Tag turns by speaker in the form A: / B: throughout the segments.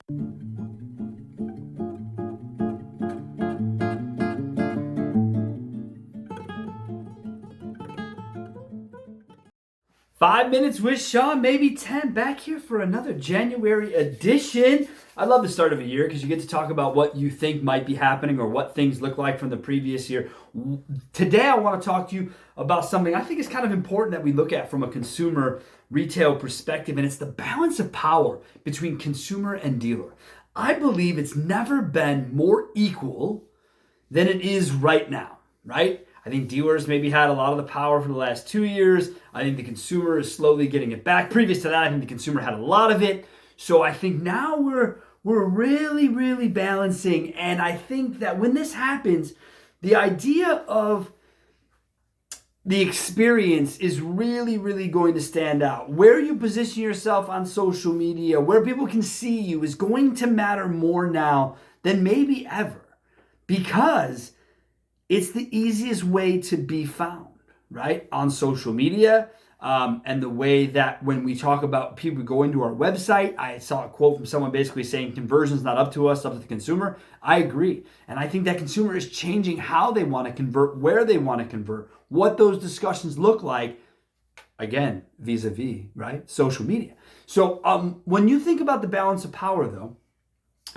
A: 5 minutes with Sean, maybe 10, back here for another January edition. I love the start of a year because you get to talk about what you think might be happening or what things look like from the previous year. Today, I want to talk to you about something I think is kind of important that we look at from a consumer retail perspective, and it's the balance of power between consumer and dealer. I believe it's never been more equal than it is right now, right? I think dealers maybe had a lot of the power for the last 2 years. I think the consumer is slowly getting it back. Previous to that, I think the consumer had a lot of it. So I think now we're really balancing. And I think that when this happens, the idea of the experience is really going to stand out. Where you position yourself on social media, where people can see you, is going to matter more now than maybe ever, because it's the easiest way to be found, right? On social media. And the way that when we talk about people going to our website, I saw a quote from someone basically saying conversion's not up to us, up to the consumer. I agree. And I think that consumer is changing how they want to convert, where they want to convert, what those discussions look like, again, vis-a-vis, right? Social media. So when you think about the balance of power, though,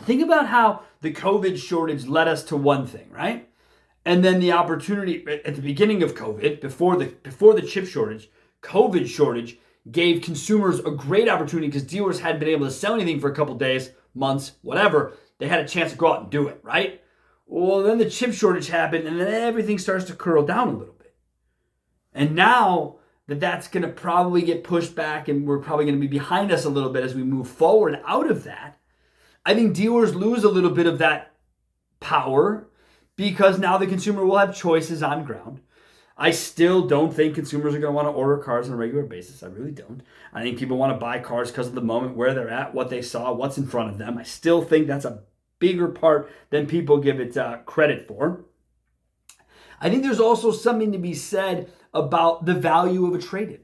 A: think about how the COVID shortage led us to one thing, right? And then the opportunity at the beginning of COVID, before the chip shortage, COVID shortage gave consumers a great opportunity because dealers hadn't been able to sell anything for a couple days, months, whatever. They had a chance to go out and do it, right? Well, then the chip shortage happened, and then everything starts to curl down a little bit. And now that's going to probably get pushed back, and we're probably going to be behind us a little bit as we move forward out of that. I think dealers lose a little bit of that power, because now the consumer will have choices on ground. I still don't think consumers are going to want to order cars on a regular basis. I really don't. I think people want to buy cars because of the moment, where they're at, what they saw, what's in front of them. I still think that's a bigger part than people give it credit for. I think there's also something to be said about the value of a trade-in,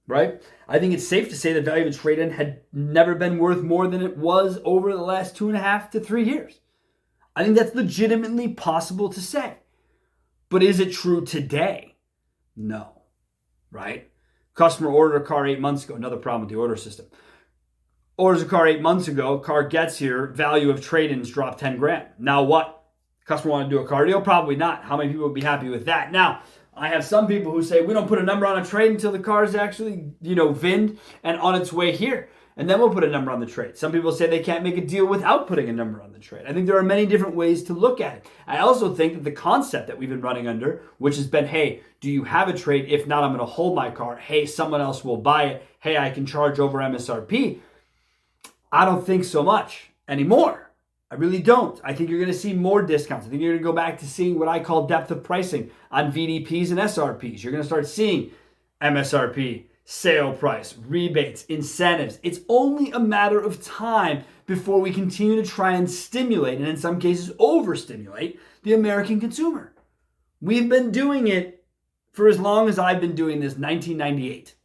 A: right? I think it's safe to say the value of a trade-in had never been worth more than it was over the last 2.5 to 3 years. I think that's legitimately possible to say. But is it true today? No. Right? Customer ordered a car 8 months ago. Another problem with the order system. Orders a car 8 months ago. Car gets here. Value of trade-ins dropped 10 grand. Now what? Customer want to do a car deal? Probably not. How many people would be happy with that? Now, I have some people who say we don't put a number on a trade until the car is actually, VINed and on its way here. And then we'll put a number on the trade. Some people say they can't make a deal without putting a number on the trade. I think there are many different ways to look at it. I also think that the concept that we've been running under, which has been, hey, do you have a trade? If not, I'm going to hold my car. Hey, someone else will buy it. Hey, I can charge over MSRP. I don't think so much anymore. I really don't. I think you're going to see more discounts. I think you're going to go back to seeing what I call depth of pricing on VDPs and SRPs. You're going to start seeing MSRP, sale price, rebates, incentives. It's only a matter of time before we continue to try and stimulate, and in some cases overstimulate, the American consumer. We've been doing it for as long as I've been doing this, 1998.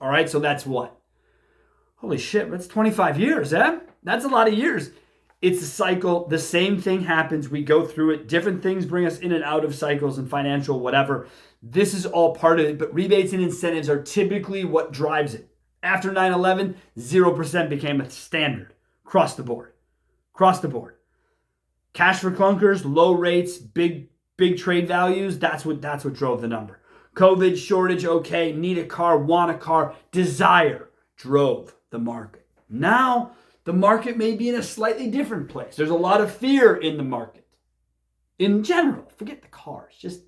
A: All right, so that's what? Holy shit, that's 25 years, eh? That's a lot of years. It's a cycle. The same thing happens. We go through it. Different things bring us in and out of cycles and financial whatever. This is all part of it, but rebates and incentives are typically what drives it. After 9/11, 0% became a standard across the board. Across the board. Cash for clunkers, low rates, big trade values, that's what drove the number. COVID shortage, okay, need a car, want a car, desire drove the market. Now, the market may be in a slightly different place. There's a lot of fear in the market. In general, forget the cars, just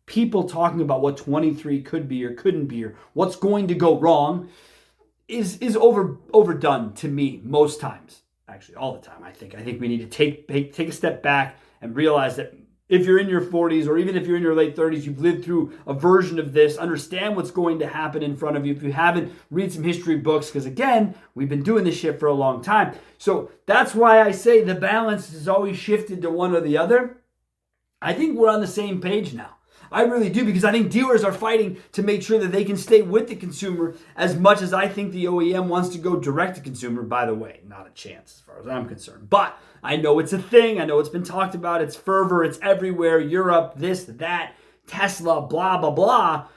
A: people talking about what 23 could be or couldn't be or what's going to go wrong is overdone to me most times. Actually, all the time, I think. I think we need to take a step back and realize that if you're in your 40s or even if you're in your late 30s, you've lived through a version of this, understand what's going to happen in front of you. If you haven't, read some history books, because again, we've been doing this shit for a long time. So that's why I say the balance has always shifted to one or the other. I think we're on the same page now. I really do, because I think dealers are fighting to make sure that they can stay with the consumer as much as I think the OEM wants to go direct to consumer. By the way, not a chance as far as I'm concerned. But I know it's a thing. I know it's been talked about. It's fervor. It's everywhere. Europe, this, that, Tesla, blah, blah, blah.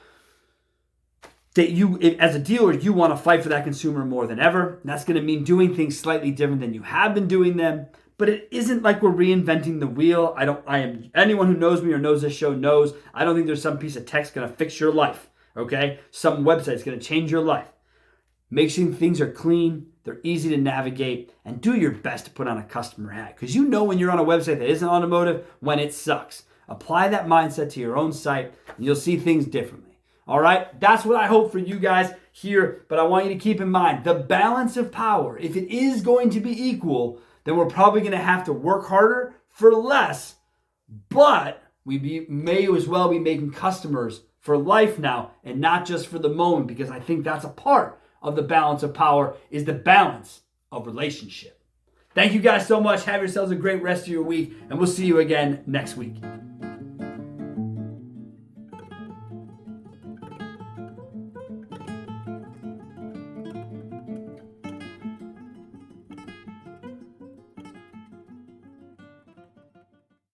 A: That you, as a dealer, you want to fight for that consumer more than ever. And that's going to mean doing things slightly different than you have been doing them. But it isn't like we're reinventing the wheel. Anyone who knows me or knows this show knows, I don't think there's some piece of text going to fix your life, okay? Some website's going to change your life. Make sure things are clean, they're easy to navigate, and do your best to put on a customer hat. Because you know when you're on a website that isn't automotive, when it sucks. Apply that mindset to your own site, and you'll see things differently. All right, that's what I hope for you guys here, but I want you to keep in mind the balance of power. If it is going to be equal, then we're probably going to have to work harder for less, but we may as well be making customers for life now and not just for the moment, because I think that's a part of the balance of power, is the balance of relationship. Thank you guys so much. Have yourselves a great rest of your week, and we'll see you again next week.